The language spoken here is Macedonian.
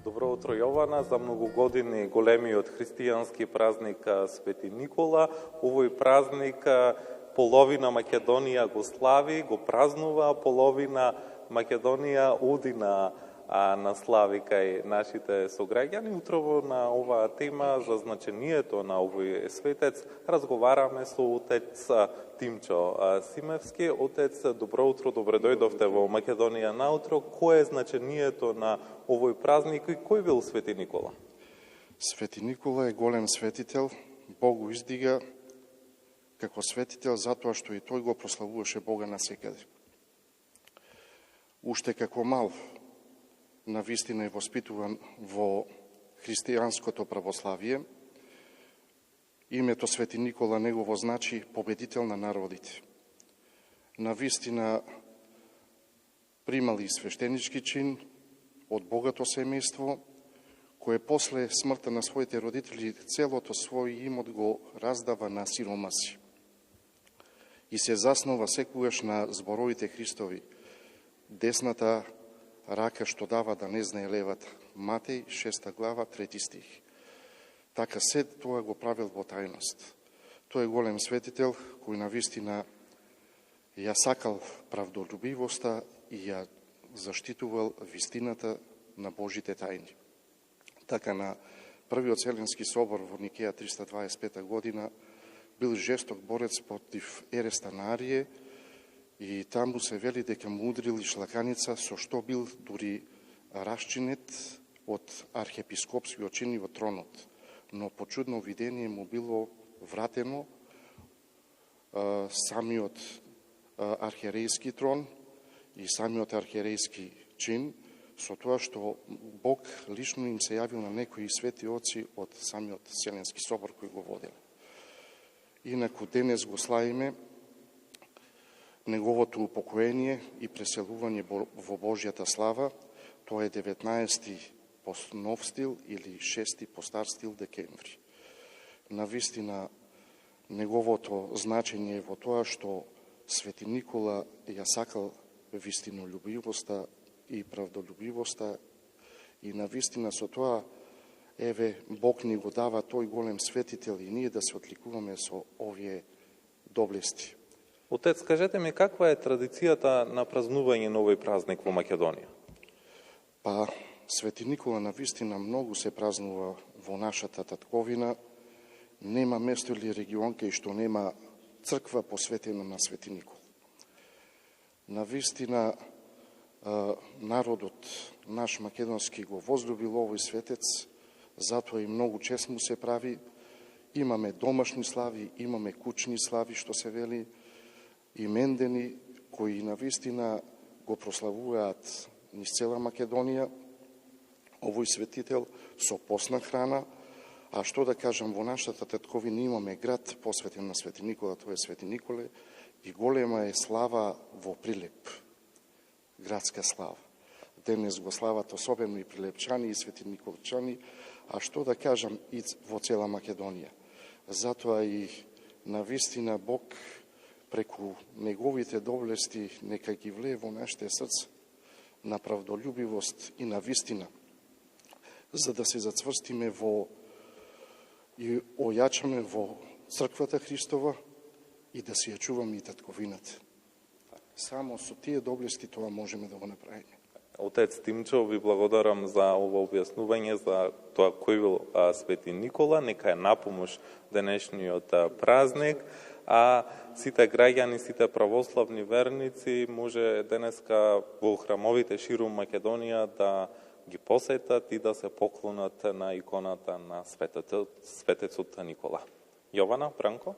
Добро утро, Јована. За многу години големиот христијански празник Свети Никола. Овој празник половина Македонија го слави, го празнува, половина Македонија оди на слави кај нашите сограѓани. Утрово на оваа тема за значението на овој светец разговараме со отец Тимчо Симевски. Отец, добро утро, добре дојдовте во Македонија наутро. Кое е значението на овој празник и кој бил Свети Никола? Свети Никола е голем светител. Бог го издига како светител затоа што и тој го прославуваше Бога насекаде. Уште како мал, навистина е воспитуван во христијанското православие. Името Свети Никола негово значи победител на народите. Навистина примали свештенички чин од богато семејство, кое после смртта на своите родители целото свој имот го раздава на сиромаси. И се заснова секогаш на зборовите Христови: десната рака што дава да не знае левата. Матеј 6 глава 3 стих. Така се тоа го правил во тајност. Тој е голем светител кој навистина ја сакал правдолюбивоста и ја заштитувал вистината на Божите тајни. Така на првиот Вселенски собор во Никеја 325 година бил жесток борец против ереста на Арие и таму се вели дека му удрил и шлаканица, со што бил дури расчинет од архиепископскиот чин во тронот. Но по чудно видение му било вратено самиот архиерејски трон и самиот архиерејски чин, со тоа што Бог лично им се јавил на некои свети оци од самиот Вселенски собор кој го водел. Инаку денес го славиме неговото упокоение и преселување во Божјата слава. Тоа е 19 по нов стил или 6 по стар стил декември. Навистина неговото значење е во тоа што Свети Никола ја сакал вистинолюбивоста и правдолюбивоста и навистина со тоа еве Бог ни го дава тој голем светител и ние да се отликуваме со овие доблести. Отец, кажете ми, каква е традицијата на празнување на овој празник во Македонија? Па, Свети Никола навистина многу се празнува во нашата татковина. Нема место или регион кај што нема црква посветена на Свети Никола. Навистина народот наш македонски го возлюбил овој светец, затоа и многу чест му се прави. Имаме домашни слави, имаме кучни слави, што се вели, имендени, кои навистина го прославуваат низ цела Македонија овој светител со постна храна. А што да кажам, во нашата татковина имаме град посветен на Свети Никола, тоа е Свети Николе, и голема е слава во Прилеп, градска слава. Денес го слават особено и прилепчани и свети николчани, а што да кажам и во цела Македонија. Затоа и навистина Бог преку неговите доблести нека ги влее во нашите срца на правдолюбивост и на вистина, за да се зацврстиме во и ојачаме во црквата Христова и да се ја чуваме и татковината. Само со тие доблести тоа можеме да го направиме. Отец Тимчо, ви благодарам за ова објаснување за тоа кој бил Свети Никола. Нека е напомош денешниот празник, а сите граѓани, сите православни верници може денеска во храмовите ширум Македонија да ги посетат и да се поклонат на иконата на светецот Никола. Јована, Бранко?